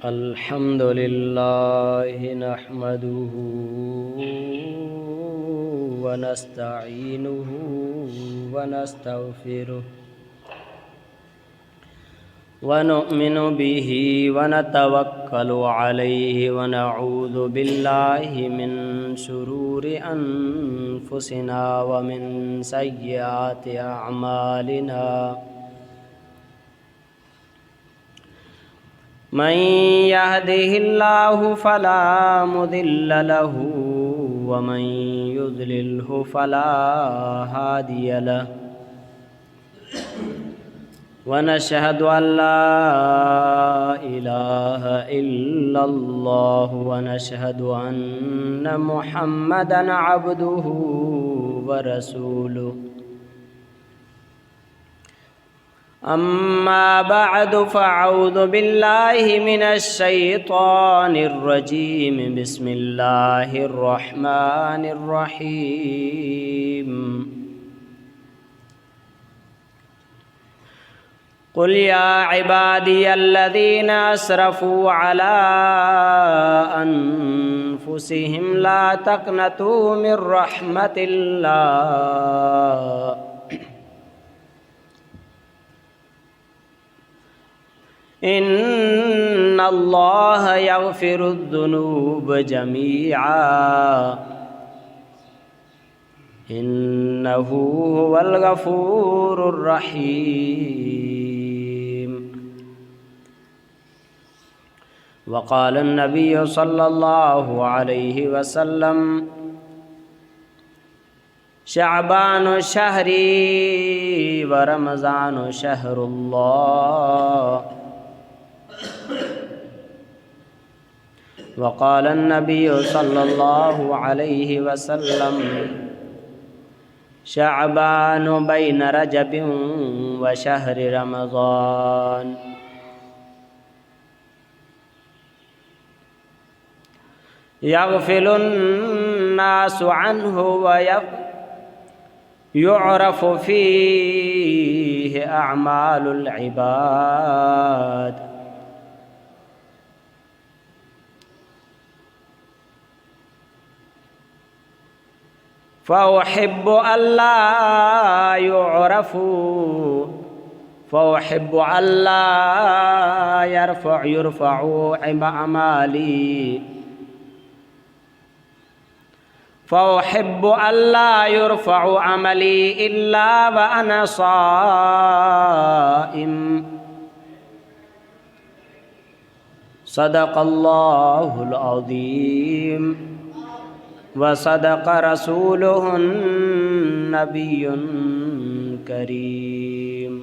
अल्हम्दुलिल्लाह नहमदुहु व नस्तईनुहु व नस्तगफिरुहु व नु'मिनु बिही व नतवक्कलु अलैहि व नऊज़ु बिल्लाहि मिन शुरूरि अनफुसिना व मिन सय्यिआति अअमालिना। मन यहदिहिल्लाहु फला मुदिल्ल लहु व मन युद्लिल्हु फला हादिय लहु व नशहदु अल्ला इलाहा इल्लल्लाहु व नशहदु अन्न मुहम्मदन अब्दुहु व रसूलुहु। अम्मा बअदु फ़अऊज़ु बिल्लाहि मिनश शैतानिर रजीम। बिस्मिल्लाहिर रहमानिर रहीम। क़ुल या इबादियल्लज़ीना असरफ़ू अला अनफुसिहिम ला तक़नतू मिर रहमतिल्लाह इन्नल्लाह यग़फ़िरुज़्ज़ुनूब जमीआ इन्नहु हुवल गफ़ूरुर रहीम। वक़ाल नबिय्यु सल्लल्लाहु अलैहि वसल्लम शअबानु शहरी व रमज़ानु शहरुल्लाह। वक़ाल नबिय्यु सल्लल्लाहु अलैहि वसल्लम शअबानु बैन रजबिन व शहरि रमज़ान। यग़फ़िलुन नासु अन्हु व युअरफ़ु फ़ीहि अअमालुल इबाद। फ़उहिब्बु अल्ला युरफ़अ अमाली फ़उहिब्बु अल्ला युरफ़अ अमली इल्ला व अना साइम। सदक़ल्लाहुल अज़ीम व सदक़ रसूलुहुन नबियुन करीम।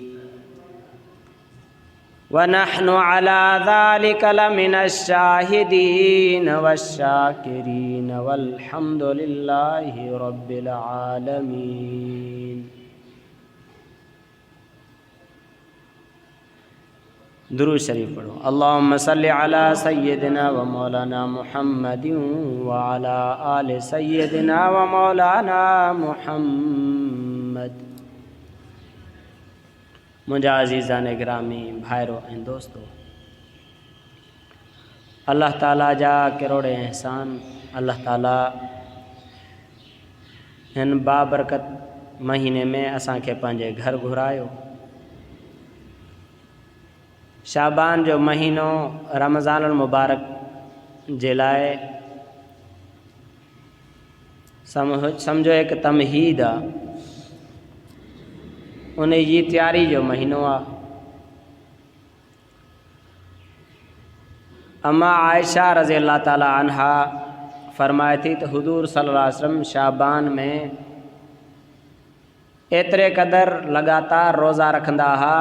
व नहनु अला ज़ालिका लमिनश शाहिदीन वश्शाकिरीन वल्हम्दुलिल्लाहि रब्बिल आलमीन। दुरूद शरीफ पढ़ो। अल्लाहुम्मा सल्लि अला सय्यिदिना व मौलाना मुहम्मदिन व अला आलि सय्यिदिना व मौलाना मुहम्मद। मुंहिंजा अज़ीज़ान गिरामी भाइरो ऐं दोस्तो, अल्लाह ताला जा करोड़ एहसान। अल्लाह ताला हिन बाबरकत महीने में असांखे पंहिंजे घर घुरायो। शाबान जो महीनो रमज़ानुल मुबारक जे लाइ सम्झो हिकु तमहीद आहे, उन जी तयारी जो महीनो आहे। अम्मा आयशा रज़ी अल्लाह ताला अन्हा फरमाए थी त हुज़ूर सल्लल्लाहु अलैहि वसल्लम शाबान में एतिरे क़दुरु लगातार रोज़ा रखंदा हुआ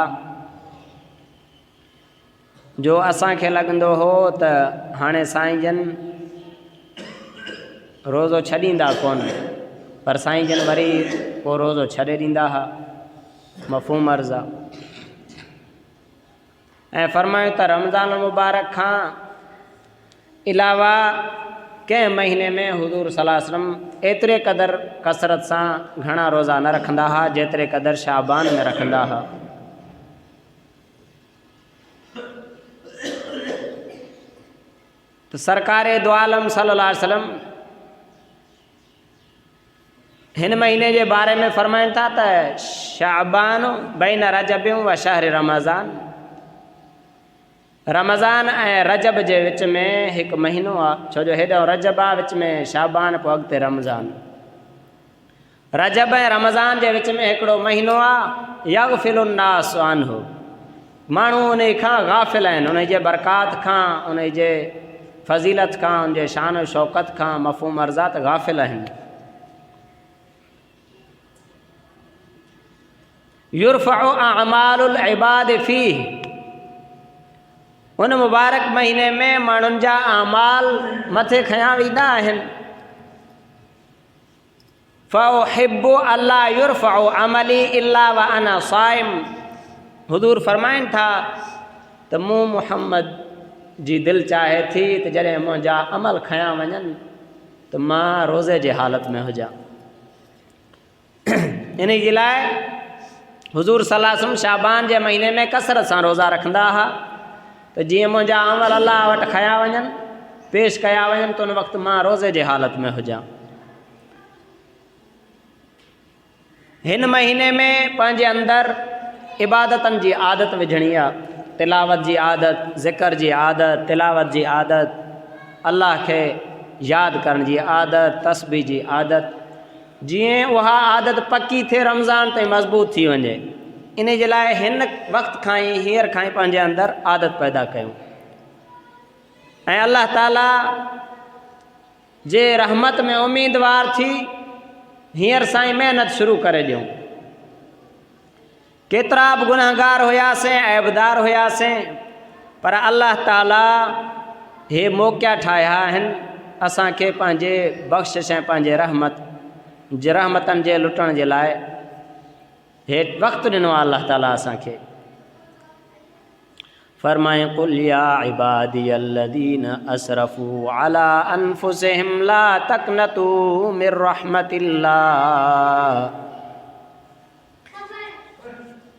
जो असांखे लॻंदो हो त हाणे साईं जन रोज़ो छॾींदा कोन, पर साईं जन वरी पोइ रोज़ो छॾे ॾींदा हुआ। मफ़हूम अर्ज़ आहे। ऐं फरमायूं त रमज़ान मुबारक खां अलावा कंहिं महीने में हुज़ूर सल्लल्लाहु अलैहि वसल्लम एतिरे क़दुरु कसरत सां घणा रोज़ा न रखंदा हुआ जेतिरे क़दुरु शाबान में रखंदा हुआ। तो सरकार दो आलम सल्लल्लाहु अलैहि वसल्लम हिन महीने के बारे में फरमाइन था त शाबान बैन रजब व शहर रमज़ान, रमज़ान ऐं रजब जे विच में एक महीनो आ, छो जो हेॾो रजब आ विच में शाबान पोइ अॻिते रमज़ान। रजब ऐं रमज़ान जे विच में हिकिड़ो महीनो आ, यग़फ़िलु नास अन्हु, माण्हू उन खां गाफ़िल आहिनि, उन जे बरक़ात खां, उन जे फज़ीलत खां, उन जे शान शौक़त खां मफ़हूम अर्ज़ात गाफ़िल आहिनि। युरफ़उ अमालुल इबाद फ़ीह, उन मुबारक महीने में माण्हुनि जा अमाल मथे खयां वेंदा आहिनि। फ़उहिब्बु अल्ला युरफ़उ अमली इल्ला व अना साइम, हुज़ूर फरमाइनि था त मूं मुहम्मद जी दिलि चाहे थी त जॾहिं मुंहिंजा अमल खयां वञनि त मां रोज़े जे हालत में हुजां। इन जे लाइ हुज़ूर सल्लल्लाहु अलैहि वसल्लम शाबान जे महीने में कसरत सां रोज़ा रखंदा हुआ त जीअं मुंहिंजा अमल अलाह वटि खया वञनि, पेश कया वञनि त उन वक़्तु मां रोज़े जे हालत में हुजां। हिन महीने में पंहिंजे अंदरि इबादतनि जी आदत विझणी आहे, तिलावत जी आदत, ज़िक्र जी आदत, तिलावत जी आदत, अल्लाह खे यादि करण जी आदत, तस्बीह जी आदत। जीअं उहा आदत पकी थिए रमज़ान ताईं मज़बूत थी वञे, इन जे लाइ हिन वक़्त खां ई हींअर खां ई पंहिंजे अंदरि आदत पैदा कयूं ऐं अल्लाह ताला जे रहमत में उम्मीदवार थी हींअर सां ई महिनत शुरू करे ॾियूं। केतिरा बि गुनहगार हुयासीं, ऐबदार हुयासीं, पर अल्लाह ताला हे मौक़िया ठाहिया आहिनि असांखे पंहिंजे बख़्शिश ऐं पंहिंजे रहमतनि जे लुटण जे लाइ हेठि वक़्तु ॾिनो आहे अल्लाह ताला असांखे। फरमाए कुल या इबादियल्लज़ीन असरफ़ू अला अनफुसिहिम ला तक़नतू मिर रहमतिल्लाह,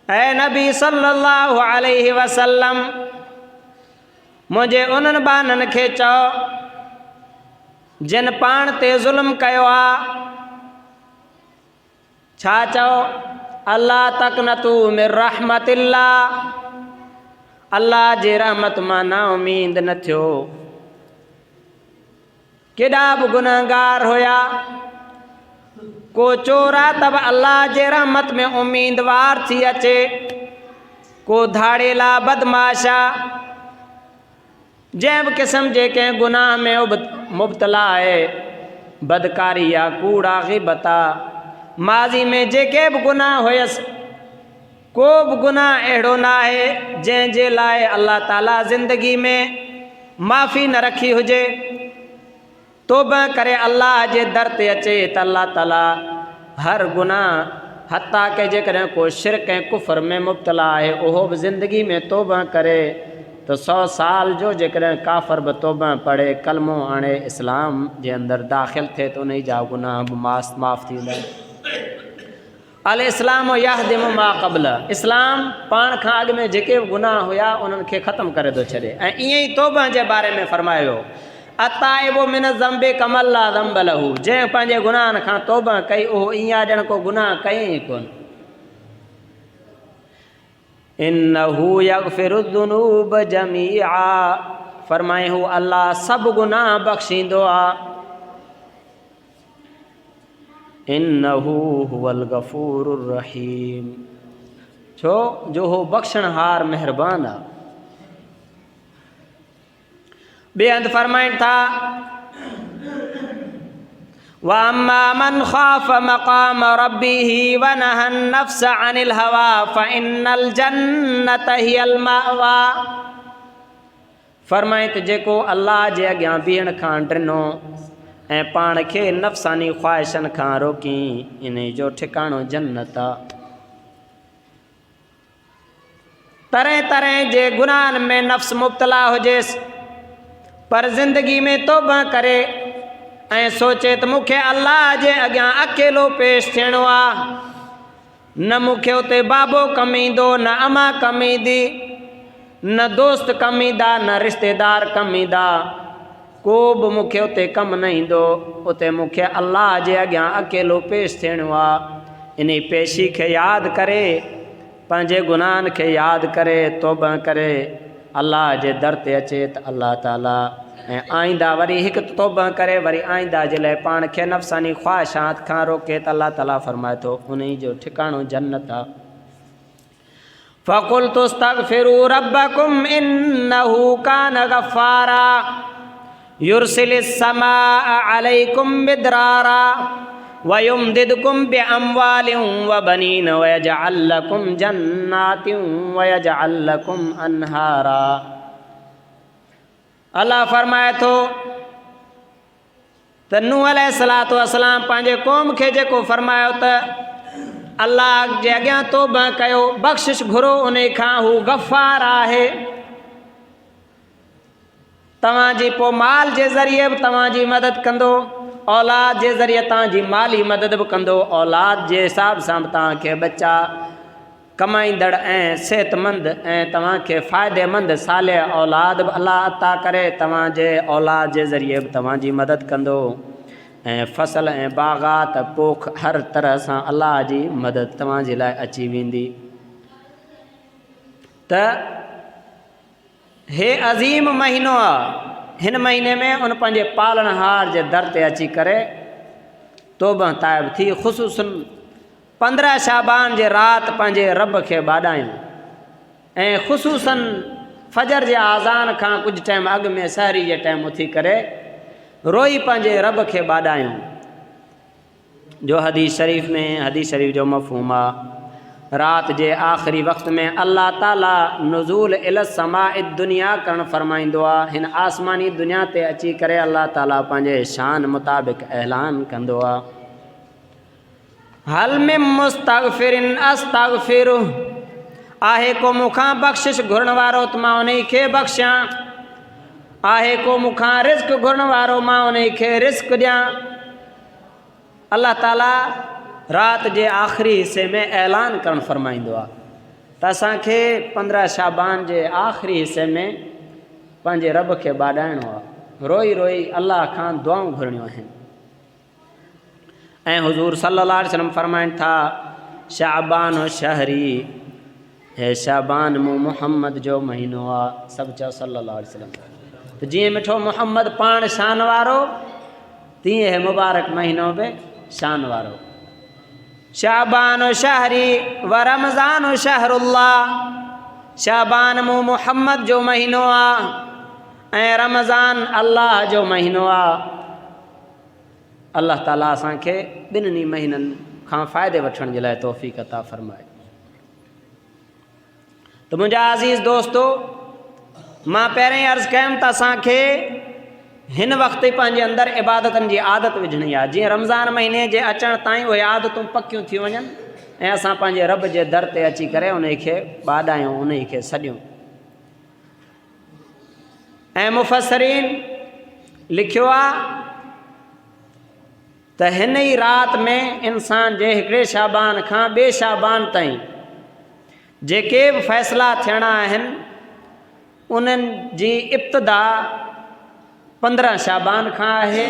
ऐ नबी सल्लल्लाहु अलैहि वसल्लम मुंहिंजे उन्हनि बाननि खे चओ जिन पाण ते ज़ुल्म कयो आहे, छा चओ, अल्लाह तक़नतू मिर रहमतिल्लाह, अल्लाह जे रहमत मां ना उमीद न थियो। केॾा बि गुनहगार हुया, को चोर आहे त बि अल्लाह जे रहमत में उम्मीदवार थी अचे, को धाड़ेला बदमाश आहे, जंहिं बि क़िस्म जे कंहिं गुनाह में मुब्तला आहे, बदकारी आहे, कूड़ा ग़ीबत आहे, माज़ी में जेके बि गुनाह हुयसि, को बि गुनाह अहिड़ो न आहे जंहिंजे लाइ अल्लाह ताला ज़िंदगी में माफ़ी न रखी हुजे। तौबा करे अल्लाह जे दर ते अचे त अल्लाह ताला हर गुनाह हता के जेकॾहिं को शिरक ऐं कुफ़र में मुब्तला आहे उहो बि ज़िंदगी में तौबा करे तो 100 साल जो जेकॾहिं काफ़र बि तौबा पढ़े, कलमो आणे, इस्लाम जे अंदरि दाख़िल थिए त उन जा गुनाह बि माफ़ थी वेंदा। अल इस्लाम यहदिमु मा क़ब्ल, इस्लाम पाण खां अॻु में जेके बि गुनाह हुया उन्हनि खे ख़तमु करे थो छॾे। ऐं ईअं ई तौबा जे बारे में फरमायो, अताइबु मिन ज़ंबि कमल ला ज़ंब लहू, जंहिं पंहिंजे गुनाहनि खां तौबा कई उहो ईअं ॼण को गुनाह कई ई कोन। इन्नहू यग़फिरु ज़ुनूब जमीआ, फरमाए हू अल्लाह सभु गुनाह बख़्शींदो आहे। इन्नहू हुवल गफ़ूरुर रहीम, छो जो हो बख़्शणहार मेहरबान आहे। ॿिए हंधि फरमाइनि था व अम्मा मन ख़ाफ़ मक़ाम रब्बिही व नहन नफ़्स अनिल हवा फ़इन्नल जन्नत हियल मअवा, फरमाए त जेको अल्लाह जे अॻियां बीहण खां ड्रिनो ऐं पाण खे नफ़्सानी ख़्वाहिशनि खां रोकी, इन जो ठिकाणो जन्नत आहे। तरह तरह जे गुनाहनि में नफ़्स मुब्तला हुजेसि, पर ज़िंदगी में तौबा करे ऐं सोचे त मूंखे अल्लाह जे अॻियां अकेलो पेश थियणो आहे, न मूंखे उते बाबो कमु ईंदो, न अमा कमु ईंदी, न दोस्त कमु ईंदा, न रिश्तेदार कमु ईंदा, को बि मूंखे उते कमु न ईंदो। उते मूंखे अलाह जे अॻियां अकेलो पेश थियणो आहे। इन पेशी खे यादि करे, पंहिंजे गुनाहनि खे यादि करे, तौबा करे अलाह जे दर ते अचे त अलाह ताला ऐं आईंदा वरी हिकु तौबा करे वरी आईंदा जे लाइ पाण खे नफ़्सानी ख़्वाहिशात खां रोके त अलाह ताला फरमाए थो उन जो ठिकाणो जन्नत आहे। फ़क़ुल्तु अस्तग़फ़िरू रब्बकुम इन्नहू कान गफ़्फ़ारा युरसिलिस समाअ अलैकुम मिदरारा वयुमदिदकुम बिअम्वालिन व बनीन वयजअल लकुम जन्नातिन वयजअल लकुम अनहारा। अल्लाह फरमाए थो त नूह अलैहिस्सलातु वस्सलाम पंहिंजे क़ौम खे जेको फरमायो त अल्लाह जे अॻियां तौबा कयो, बख़्शिश घुरो उन खां, हू गफ़ार आहे। तव्हांजी पोइ माल जे ज़रिए बि तव्हांजी मदद कंदो, औलाद जे ज़रिए तव्हांजी माली मदद बि कंदो, औलाद जे हिसाब सां बि तव्हांखे बच्चा कमाईंदड़ ऐं सेहतमंद ऐं तव्हांखे फ़ाइदेमंद सालिह औलाद बि अलाह अता करे तव्हांजे औलाद जे ज़रिए बि तव्हांजी मदद कंदो। ऐं फ़सल ऐं बाग़ात पोख हर तरह सां अलाह जी मदद तव्हांजे लाइ अची वेंदी। त हे अज़ीम महीनो आहे, हिन महीने में उन पंहिंजे पालनहार जे दर ते अची करे तौबा ताइब थी। ख़ुसूसन 15 शाबान जे राति पंहिंजे रब खे ॿाॾायूं ऐं ख़ुसूसन फजर जे आज़ान खां कुझु टाइम अॻु में सहरी जे टाइम उथी करे रोई पंहिंजे रब खे ॿाॾायूं। जो हदीस शरीफ़ जो मफ़हूम आहे, राति जे आख़िरी वक़्त में अल्लाह ताला नुज़ूल इलस समाए दुनिया करणु फ़रमाईंदो आहे। हिन आसमानी दुनिया ते अची करे अल्लाह ताला पंहिंजे शान मुताबिक़ ऐलान कंदो आहे, हल मिन मुस्तग़फ़िरिन अस्तग़फ़िरु, आहे को मूंखां बख़्शिश घुरण वारो त मां उन खे बख़्शियां, आहे को मूंखां रिज़्क़ घुरण वारो मां उन खे रिज़्क़ ॾियां। अल्लाह ताला राति जे आख़िरी हिसे में ऐलान करणु फ़रमाईंदो आहे त असांखे 15 शाबान जे आख़िरी हिसे में पंहिंजे रब खे ॿाॾाइणो आहे, रोई रोई अलाह खां दुआऊं घुरणियूं आहिनि। ऐं हुज़ूर सल्लल्लाहु अलैहि वसल्लम फ़रमाइनि था, शाबान शहरी, हे शाबान मूं मुहम्मद जो महीनो आहे। सभु चओ सल्लल्लाहु अलैहि वसल्लम। त जीअं मिठो मुहम्मद पाण शान वारो, तीअं हे मुबारक महीनो बि शान वारो। शाबान शहरी व रमज़ान शहरुल्लाह, शाबान मूं मुहम्मद जो महीनो आहे ऐं रमज़ान अल्लाह जो महीनो आहे। अल्लाह ताला असांखे ॿिन्हिनि महीननि खां फ़ाइदे वठण जे लाइ तौफ़ीक़ अता फ़रमाए। त मुंहिंजा अज़ीज़ दोस्तो, मां पहिरें अर्ज़ु कयमि त असांखे हिन वक़्तु पंहिंजे अंदरि इबादतनि जी आदत विझणी आहे, जीअं रमज़ान महीने जे अचण ताईं उहे आदतूं पकियूं थी वञनि ऐं असां पंहिंजे रब जे दर ते अची करे उन खे ॿाॾायूं, उन खे सॾियूं। ऐं मुफ़सरीन लिखियो आहे त हिन ई राति में इंसान जे हिकिड़े शाबान खां ॿिए शाबान ताईं जेके बि फ़ैसिला थियणा आहिनि उन्हनि जी इब्तिदा 15 शाबान खां आहे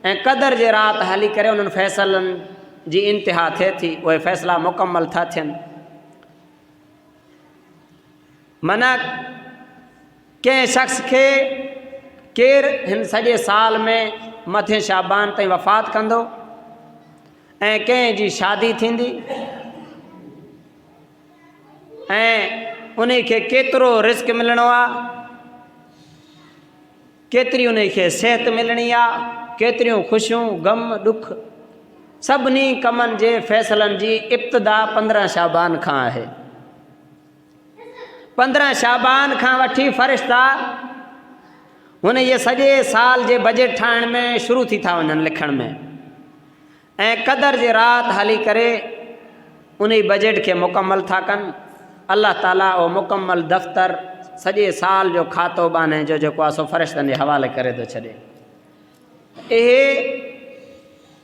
ऐं क़दर जे राति हली करे उन्हनि फ़ैसिलनि जी इंतिहा थिए थी, उहे फ़ैसिला मुकमल था थियनि। माना कंहिं शख़्स खे केरु हिन सॼे साल में मथे शाबान ताईं वफ़ात कंदो ऐं कंहिं जी शादी थींदी ऐं उन खे केतिरो रिज़्क़ मिलणो आहे, केतिरी उन खे सिहत मिलणी आहे, केतिरियूं ख़ुशियूं ग़म ॾुख, सभिनी कमनि जे फ़ैसिलनि जी इब्तिदा 15 शाबान खां आहे। 15 शाबान खां वठी फ़रिश्ता हुन जे सॼे साल जे बजट ठाहिण में शुरू थी था वञनि, लिखण में, ऐं क़दर जे राति हली करे उन बजट खे मुकमल था कनि। अल्लाह ताला उहो मुकमल दफ़्तर सॼे साल जो खातो बाने जो जेको आहे सो फ़रिश्तनि जे हवाले करे थो छॾे। इहे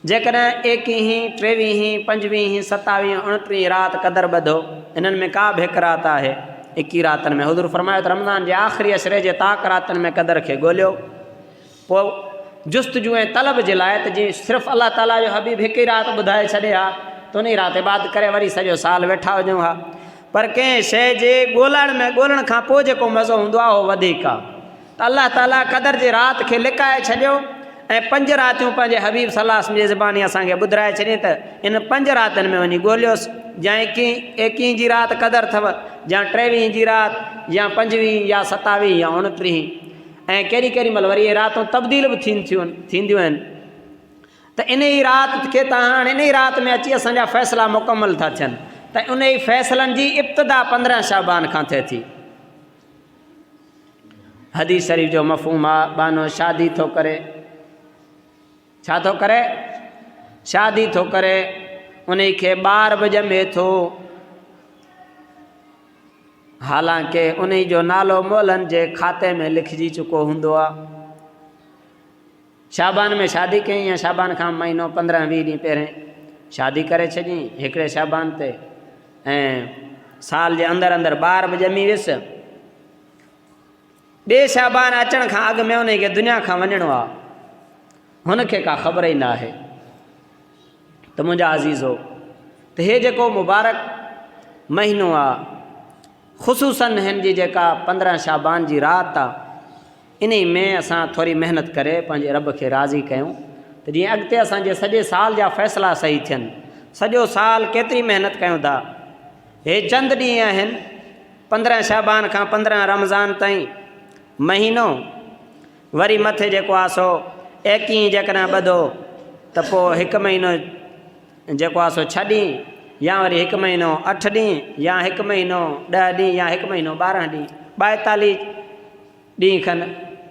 जेकॾहिं 21, 23, 25, 27, 29 राति क़दर ॿधो, इन्हनि में का बि हिकु राति आहे 21 रातनि में। हुज़ूर फरमायो त रमज़ान जे आख़िरी अशरे जे ताक़ रातनि में क़दर खे ॻोल्हियो, पोइ जुस्तजू ऐं तलब जे लाइ त जीअं सिर्फ़ु अलाह ताला जो हबीब हिकु ई राति ॿुधाए छॾे हा त उन राति इबादत करे वरी सॼो साल वेठा हुजूं हा। पर कंहिं शइ जे ॻोल्हण खां पोइ जेको मज़ो हूंदो आहे उहो वधीक आहे। त अलाह ताला क़दर जे राति खे लिकाए छॾियो ऐं 5 रातियूं पंहिंजे हबीब सलाह जी ज़बानी असांखे ॿुधाए छॾियईं त इन 5 रातियुनि में वञी ॻोल्हियोसि, या 21 जी राति क़दर अथव, या 23 जी राति, या 25 या 27 या 29, ऐं केॾी केॾी महिल वरी इहे रातियूं तब्दील बि थींदियूं आहिनि। त इन ई राति खे तव्हां हाणे इन ई राति में अची असांजा फ़ैसिला मुकमल था थियनि त उन ई फ़ैसिलनि जी इब्तिदा 15 शाबान खां थिए थी। हदीस शरीफ़ जो मफ़हूम आहे बानो शादी थो करे, छा थो करे? शादी थो करे, उन खे ॿार बि ॼमे थो, हालांकि उन जो नालो मोलनि जे खाते में लिखिजी चुको हूंदो आहे। शाबान में शादी कई या शाबान खां महीनो 15-20 ॾींहं पहिरें शादी करे छॾी हिकिड़े शाबान ते, ऐं साल जे अंदरि अंदरि ॿार बि ॼमी वियुसि। ॿिए शाबान अचण खां अॻु में उन खे दुनिया खां वञिणो आहे, हुनखे का ख़बर ई न आहे। त मुंहिंजा अज़ीज़ो, त हे जेको मुबारक महीनो आहे, ख़ुसूसन हिन जी जेका 15 शाबान जी राति आहे, इन में असां थोरी महिनत करे पंहिंजे रब खे राज़ी कयूं त जीअं अॻिते असांजे सॼे साल जा फ़ैसिला सही थियनि। सॼो साल केतिरी महिनत कयूं था, हे चंद ॾींहं आहिनि 15 शाबान खां 15 रमज़ान ताईं महीनो, वरी मथे जेको आहे सो 21 जेकॾहिं ॿधो त पोइ 1 महीनो जेको आहे सो 6 ॾींहं, या वरी 1 महीनो 8 ॾींहं, या 1 महीनो 10 ॾींहं, या 1 महीनो 12 ॾींहं, 42 ॾींहं खनि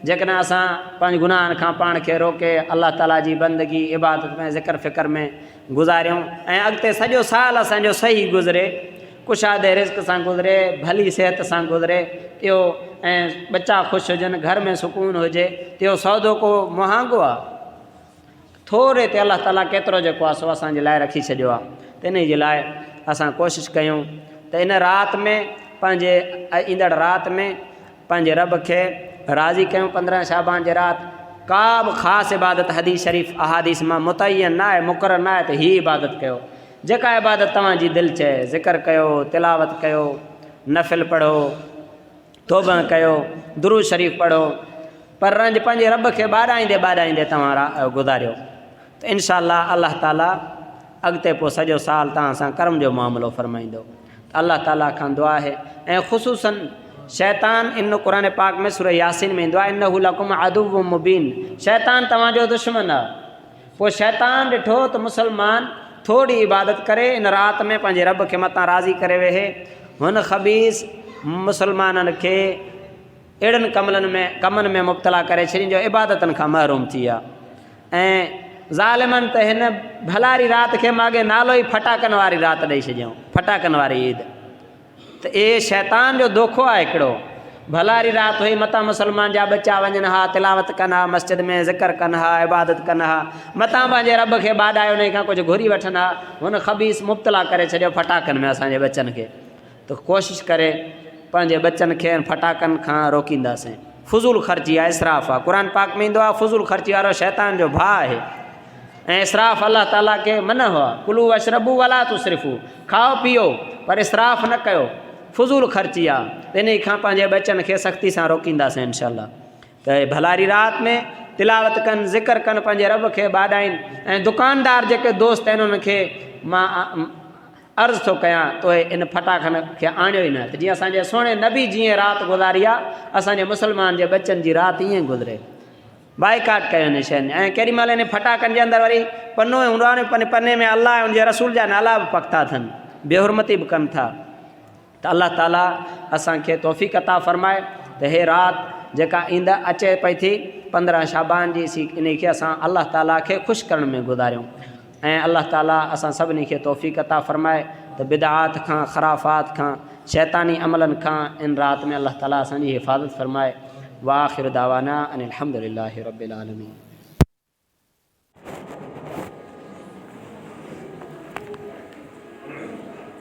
जेकॾहिं असां पंहिंजे गुनाहनि खां पाण खे रोके अलाह ताला जी बंदगी इबादत में ज़िक्र फ़िक्र में गुज़ारियूं ऐं अॻिते सॼो साल असांजो सही गुज़रे, कुशादे रिज़्क़ सां गुज़रे, भली सिहत सां गुज़रे, इहो ऐं बच्चा ख़ुशि हुजनि, घर में सुकून हुजे, इहो सौदो को महांगो आहे। थोरे ते अलाह ताला केतिरो जेको आहे सो असांजे लाइ रखी छॾियो आहे। त इन जे लाइ असां कोशिशि कयूं त इन राति में पंहिंजे ईंदड़ राति में पंहिंजे रब खे राज़ी कयूं। 15 शाबान जे राति का बि ख़ासि इबादत हदीस शरीफ़ अहादीस मां मुतयन न आहे, मुक़ररु न आहे त हीअ इबादत कयो। जेका इबादत तव्हांजी दिलि चए, ज़िक्र कयो, तिलावत कयो, नफ़िल पढ़ो, तौबा कयो, दुरूद शरीफ़ पढ़ो, पर रंज पंहिंजे रब खे ॿाॾाईंदे तव्हां गुज़ारियो त इंशाअल्लाह अलाह ताला अॻिते पोइ सॼो साल तव्हां सां कर्म जो मामिलो फ़रमाईंदो। त अलाह ताला खां दुआ आहे। ऐं ख़ुसूसन शैतान इन क़ुरान पाक में सूरह यासीन में ईंदो आहे, इन्नहु लकुम अदुव्वुम मुबीन, शैतान तव्हांजो दुश्मन आहे। पोइ शैतान ॾिठो त मुसलमान थोरी इबादत करे इन राति में पंहिंजे रब खे मथां राज़ी करे वेहे, हुन ख़बीस मुसलमाननि खे अहिड़नि कमनि में मुब्तला करे छॾी जो इबादतनि खां महरूम थी विया। ऐं ज़ालिमनि त हिन भलारी राति खे माॻे नालो ई फटाकनि वारी राति ॾेई छॾियऊं, फटाकनि वारी ईद। त इहे शैतान जो दोखो आहे हिकिड़ो। भलारी राति हुई, मथां मुसलमान जा बच्चा वञनि हा, तिलावत कनि हा, मस्जिद में ज़िक्र कनि हा, इबादत कनि हा, मथां पंहिंजे रब खे ॿाॾायो, उन खां कुझु घुरी वठनि हा, हुन ख़बीस मुब्तला करे छॾियो फटाकनि में असांजे बच्चनि खे। त कोशिशि करे पंहिंजे बच्चनि खे फटाकनि खां रोकींदासीं। फुज़ूल ख़र्ची आहे, इसराफ़ आहे। क़ुरान पाक में ईंदो आहे फुज़ूल ख़र्ची वारो शैतान जो भाउ आहे। ऐं इसराफ़ अलाह ताला खे मन हुआ, कुलू वशरबू वला तुसरिफ़ू, खाओ पीओ पर इसराफ़ न कयो, फुज़ूल ख़र्ची आहे। इन खां पंहिंजे बच्चनि खे सख़्ती सां रोकींदासीं इंशाअल्लाह। त भलारी राति में तिलावत कनि, ज़िक्र कनि, पंहिंजे रब खे ॿाॾाइनि। ऐं दुकानदार जेके दोस्त आहिनि उन्हनि खे मां अर्ज़ु थो कयां तो इन फटाकनि खे आणियो ई न। त जीअं असांजे सुहिणे नबी जीअं राति गुज़ारी आहे, असांजे मुसलमान जे बच्चनि जी राति ईअं गुज़रे। बाइकाट कयो इन शयुनि। ऐं केॾी महिल इन फटाकनि जे अंदरि वरी पनो हूंदो आहे न, पने में अलाह ऐं उनजे रसूल जा नाला बि पक था थियनि, बेहुरमती बि कनि था। त अलाह ताला असांखे तौफ़ीक़ अता फ़रमाए त हे राति जेका ईंदा अचे पई थी 15 शाबान जी, इन खे असां अलाह ताला खे ख़ुशि करण में गुज़ारियूं। ऐं अलाह ताला असां सभिनी खे तौफ़ीक़ अता फ़रमाए त बिदआत खां, ख़राफ़ात खां, शैतानी अमलनि खां इन राति में अलाह ताला असांजी हिफ़ाज़त फ़रमाए। व आख़िर दावाना अनिल हम्दुलिल्लाहि रब्बिल आलमीन।